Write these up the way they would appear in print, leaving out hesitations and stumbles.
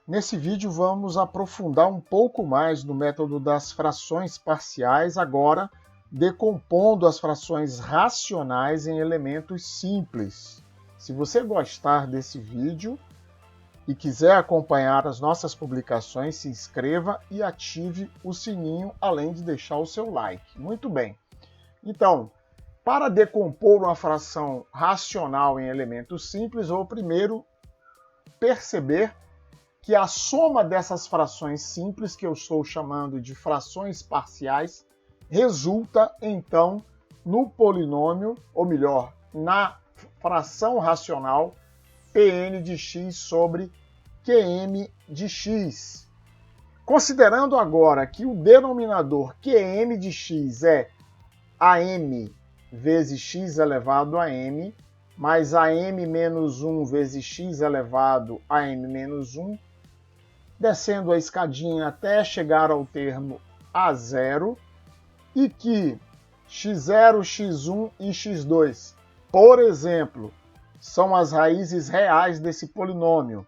Nesse vídeo vamos aprofundar um pouco mais no método das frações parciais, agora decompondo as frações racionais em elementos simples. Se você gostar desse vídeo e quiser acompanhar as nossas publicações, se inscreva e ative o sininho, além de deixar o seu like. Muito bem. Então, para decompor uma fração racional em elementos simples, vou primeiro perceber que a soma dessas frações simples, que eu estou chamando de frações parciais, resulta, então, no polinômio, ou melhor, na fração racional Pn de x sobre Qm de x. Considerando agora que o denominador Qm de x é am vezes x elevado a m, mais am menos 1 vezes x elevado a m menos 1, descendo a escadinha até chegar ao termo A0, e que x0, x1 e x2, por exemplo, são as raízes reais desse polinômio,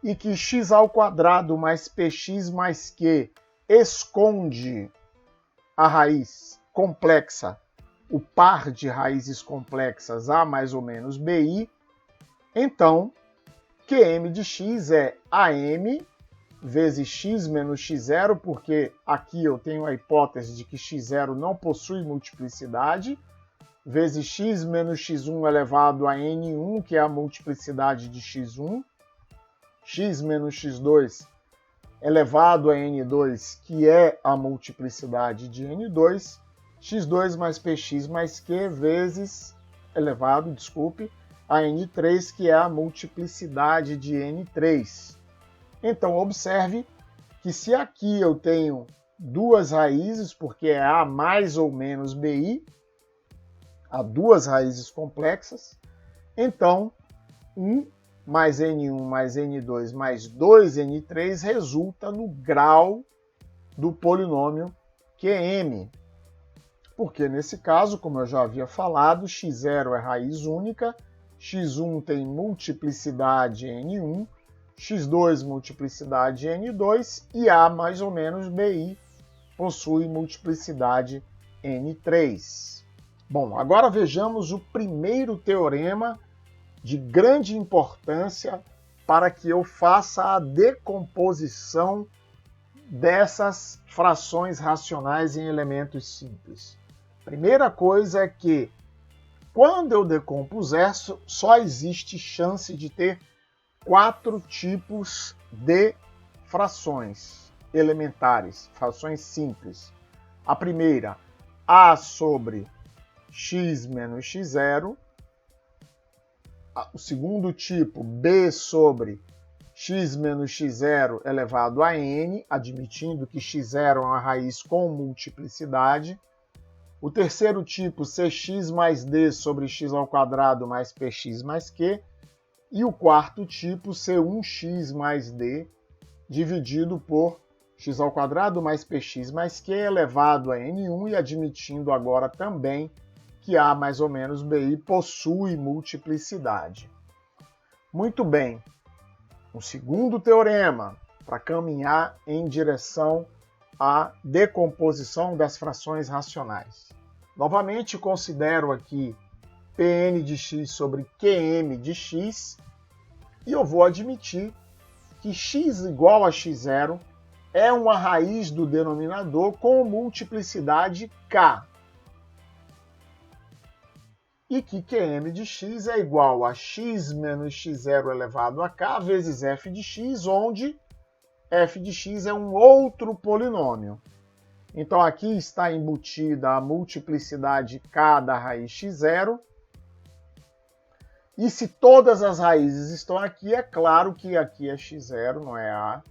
e que x ao quadrado mais px mais q esconde a raiz complexa, o par de raízes complexas a mais ou menos bi, então Qm de x é am vezes x menos x0, porque aqui eu tenho a hipótese de que x0 não possui multiplicidade, vezes x menos x1 elevado a n1, que é a multiplicidade de x1, x menos x2 elevado a n2, que é a multiplicidade de n2, x2 mais px mais q vezes elevado, a n3, que é a multiplicidade de n3. Então, observe que se aqui eu tenho duas raízes, porque é A mais ou menos BI, há duas raízes complexas, então 1 mais N1 mais N2 mais 2N3 resulta no grau do polinômio Qm. Porque nesse caso, como eu já havia falado, x0 é raiz única, x1 tem multiplicidade N1, x2 multiplicidade n2 e A mais ou menos bi possui multiplicidade n3. Bom, agora vejamos o primeiro teorema de grande importância para que eu faça a decomposição dessas frações racionais em elementos simples. Primeira coisa é que quando eu decompuser, só existe chance de ter 4 tipos de frações elementares, frações simples. A primeira, A sobre x menos x0. O segundo tipo, B sobre x menos x0 elevado a n, admitindo que x0 é uma raiz com multiplicidade. O terceiro tipo, Cx mais D sobre x ao quadrado mais px mais q. E o quarto tipo, C1x mais D, dividido por x ao quadrado mais px mais q elevado a n1, e admitindo agora também que A mais ou menos bi possui multiplicidade. Muito bem. O segundo teorema, para caminhar em direção à decomposição das frações racionais. Novamente, considero aqui Pn de x sobre Qm de x, e eu vou admitir que x igual a x0 é uma raiz do denominador com multiplicidade k, e que Qm de x é igual a x menos x0 elevado a k vezes f de x, onde f de x é um outro polinômio. Então aqui está embutida a multiplicidade k da raiz x0, e se todas as raízes estão aqui, é claro que aqui é x0, não é A.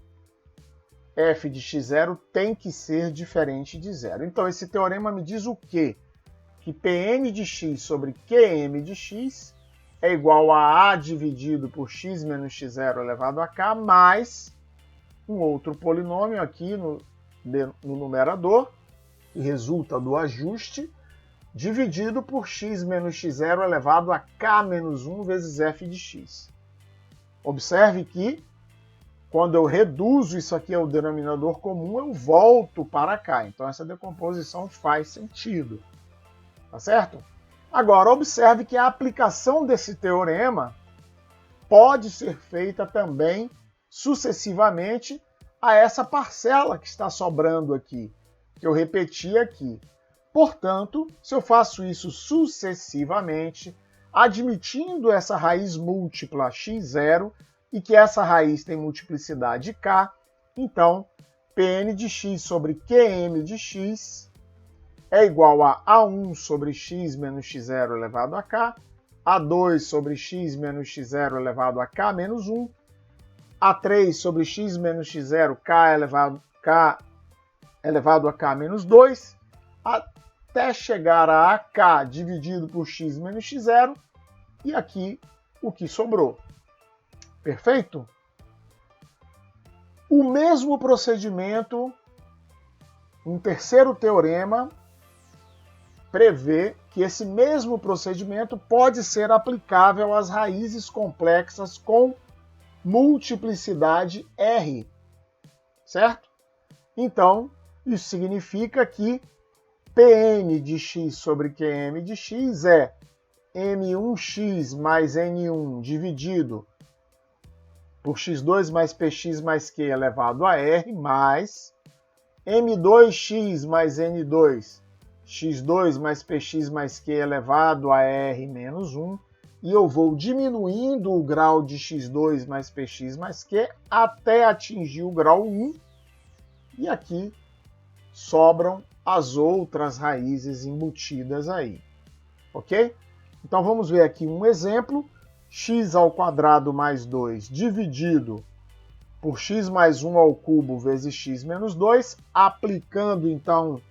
F de x0 tem que ser diferente de zero. Então esse teorema me diz o quê? Que Pn de x sobre Qm de x é igual a A dividido por x menos x0 elevado a k, mais um outro polinômio aqui no numerador, que resulta do ajuste, dividido por x menos x0 elevado a k menos 1 vezes f de x. Observe que quando eu reduzo isso aqui ao denominador comum, eu volto para cá. Então essa decomposição faz sentido. Tá certo? Agora, observe que a aplicação desse teorema pode ser feita também sucessivamente a essa parcela que está sobrando aqui, que eu repeti aqui. Portanto, se eu faço isso sucessivamente, admitindo essa raiz múltipla x0 e que essa raiz tem multiplicidade k, então Pn de x sobre Qm de x é igual a A1 sobre x menos x0 elevado a k, A2 sobre x menos x0 elevado a k menos 1, A3 sobre x menos x0 k elevado a k menos 2, até chegar a AK dividido por x menos x0, e aqui o que sobrou. Perfeito? O mesmo procedimento, um terceiro teorema, prevê que esse mesmo procedimento pode ser aplicável às raízes complexas com multiplicidade R, certo? Então, isso significa que Pn de x sobre Qm de x é M1x mais N1 dividido por x2 mais Px mais Q elevado a R, mais M2x mais N2, x2 mais Px mais Q elevado a R menos 1, e eu vou diminuindo o grau de x2 mais Px mais Q até atingir o grau 1, e aqui sobram as outras raízes embutidas aí, ok? Então vamos ver aqui um exemplo, x ao quadrado mais 2 dividido por x mais 1 ao cubo vezes x menos 2, aplicando então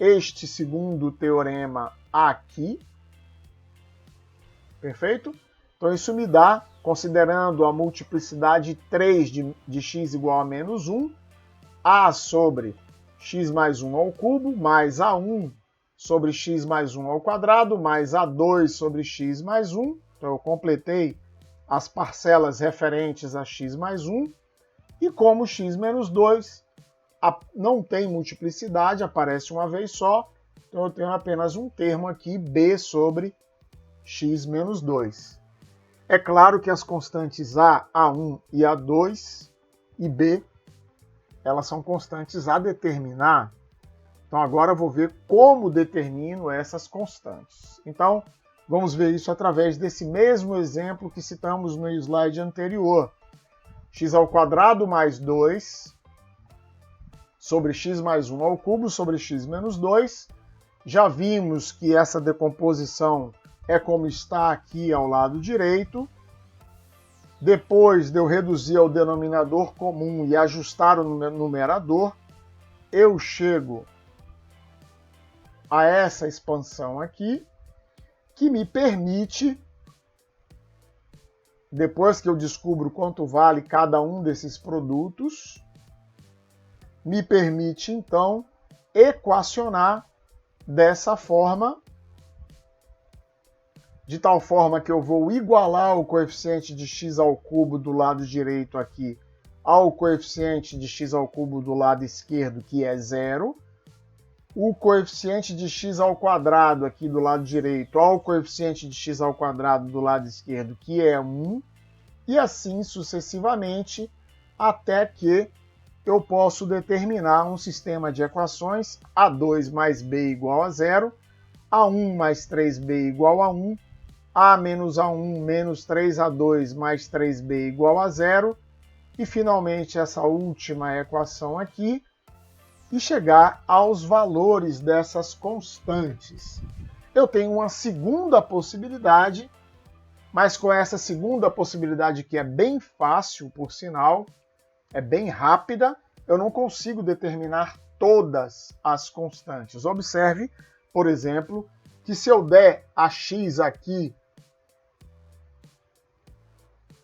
este segundo teorema aqui, perfeito? Então isso me dá, considerando a multiplicidade 3 de x igual a menos 1, a sobre x mais 1 ao cubo, mais A1 sobre x mais 1 ao quadrado, mais A2 sobre x mais 1. Então eu completei as parcelas referentes a x mais 1. E como x menos 2 não tem multiplicidade, aparece uma vez só, então eu tenho apenas um termo aqui, b sobre x menos 2. É claro que as constantes a, A1 e A2 e b, elas são constantes a determinar. Então agora eu vou ver como determino essas constantes. Então vamos ver isso através desse mesmo exemplo que citamos no slide anterior. X ao quadrado mais 2 sobre x mais 1 ao cubo sobre x menos 2. Já vimos que essa decomposição é como está aqui ao lado direito. Depois de eu reduzir ao denominador comum e ajustar o numerador, eu chego a essa expansão aqui, que me permite, depois que eu descubro quanto vale cada um desses produtos, me permite então equacionar dessa forma, de tal forma que eu vou igualar o coeficiente de x ao cubo do lado direito aqui ao coeficiente de x ao cubo do lado esquerdo, que é 0, o coeficiente de x ao quadrado aqui do lado direito ao coeficiente de x ao quadrado do lado esquerdo, que é 1, e assim sucessivamente, até que eu posso determinar um sistema de equações A2 mais B igual a 0, A1 mais 3B igual a 1, A menos A1 menos 3A2 mais 3B igual a 0, e finalmente essa última equação aqui, e chegar aos valores dessas constantes. Eu tenho uma segunda possibilidade, mas com essa segunda possibilidade que é bem fácil, por sinal, é bem rápida, eu não consigo determinar todas as constantes. Observe, por exemplo, que se eu der a x aqui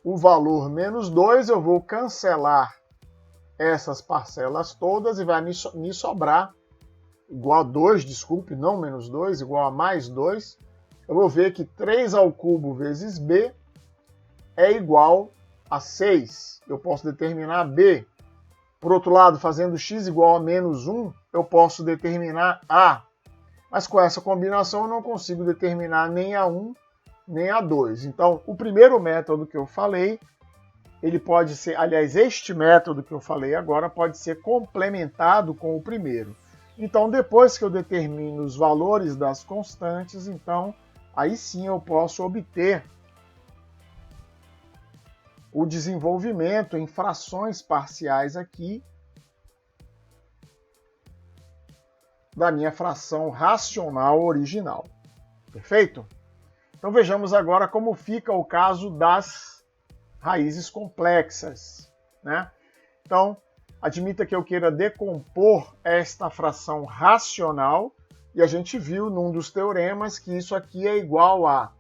o valor menos 2, eu vou cancelar essas parcelas todas e vai me sobrar igual a 2, desculpe, não menos 2, igual a mais 2. Eu vou ver que 3 ao cubo vezes b é igual a 6, eu posso determinar B. Por outro lado, fazendo x igual a menos 1, eu posso determinar A. Mas com essa combinação eu não consigo determinar nem a 1, nem a 2. Então, o primeiro método que eu falei, ele pode ser, aliás, este método que eu falei agora pode ser complementado com o primeiro. Então, depois que eu determino os valores das constantes, então, aí sim eu posso obter o desenvolvimento em frações parciais aqui da minha fração racional original. Perfeito? Então vejamos agora como fica o caso das raízes complexas, né? Então, admita que eu queira decompor esta fração racional, e a gente viu num dos teoremas que isso aqui é igual a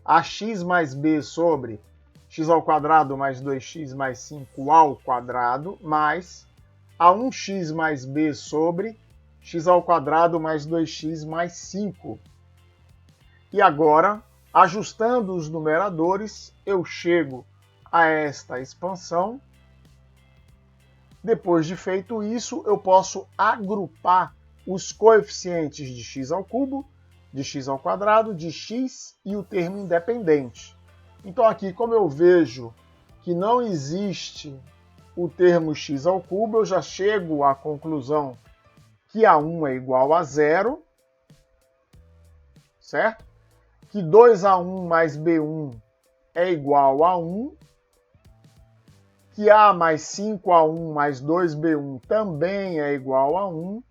ax mais b sobre x ao quadrado mais 2x mais 5 ao quadrado mais a1x mais b sobre x ao quadrado mais 2x mais 5. E agora, ajustando os numeradores, eu chego a esta expansão. Depois de feito isso, eu posso agrupar os coeficientes de x ao cubo, de x ao quadrado, de x e o termo independente. Então aqui, como eu vejo que não existe o termo x ao cubo, eu já chego à conclusão que A1 é igual a 0, certo? Que 2A1 mais B1 é igual a 1, que A mais 5A1 mais 2B1 também é igual a 1,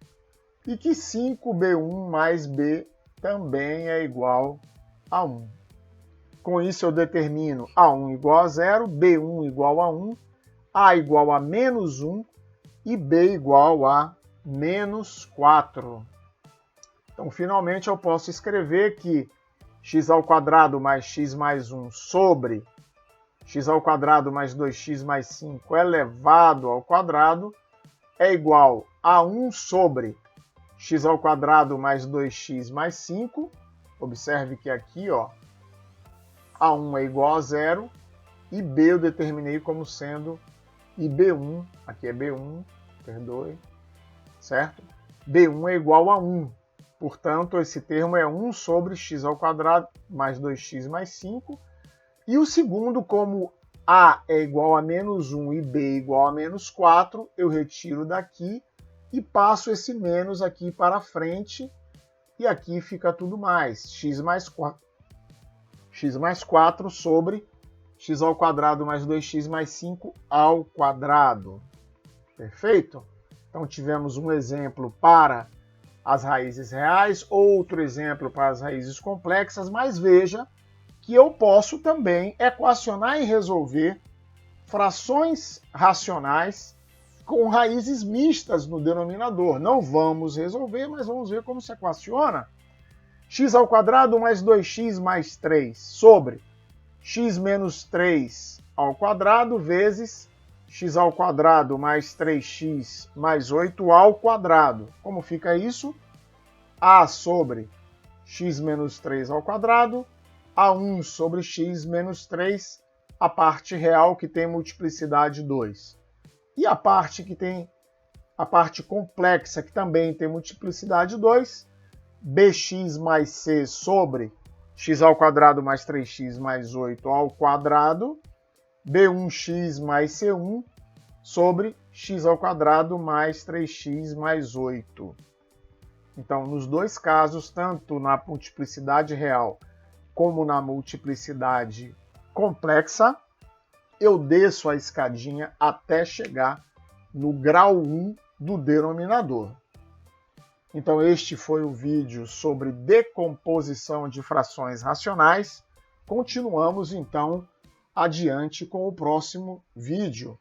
e que 5B1 mais B também é igual a 1. Com isso eu determino A1 igual a 0, B1 igual a 1, A igual a menos 1 e B igual a menos 4. Então, finalmente, eu posso escrever que x ao quadrado mais x mais 1 sobre x ao quadrado mais 2x mais 5 elevado ao quadrado é igual a 1 sobre x ao quadrado mais 2x mais 5. Observe que aqui, ó, A1 é igual a 0 e B eu determinei como sendo IB1, aqui é B1, perdoe, certo? B1 é igual a 1, portanto esse termo é 1 sobre x ao quadrado mais 2x mais 5. E o segundo, como A é igual a menos 1 e B é igual a menos 4, eu retiro daqui e passo esse menos aqui para frente, e aqui fica tudo mais, x mais 4 sobre x ao quadrado mais 2x mais 5 ao quadrado. Perfeito? Então tivemos um exemplo para as raízes reais, outro exemplo para as raízes complexas, mas veja que eu posso também equacionar e resolver frações racionais com raízes mistas no denominador. Não vamos resolver, mas vamos ver como se equaciona. X ao quadrado mais 2x mais 3 sobre x menos 3 ao quadrado vezes x ao quadrado mais 3x mais 8 ao quadrado. Como fica isso? A sobre x menos 3 ao quadrado, A1 sobre x menos 3, a parte real que tem multiplicidade 2. E a parte complexa que também tem multiplicidade 2, bx mais c sobre x ao quadrado mais 3x mais 8 ao quadrado, b1x mais c1 sobre x ao quadrado mais 3x mais 8. Então, nos dois casos, tanto na multiplicidade real como na multiplicidade complexa, eu desço a escadinha até chegar no grau 1 do denominador. Então, este foi o vídeo sobre decomposição de frações racionais. Continuamos, então, adiante com o próximo vídeo.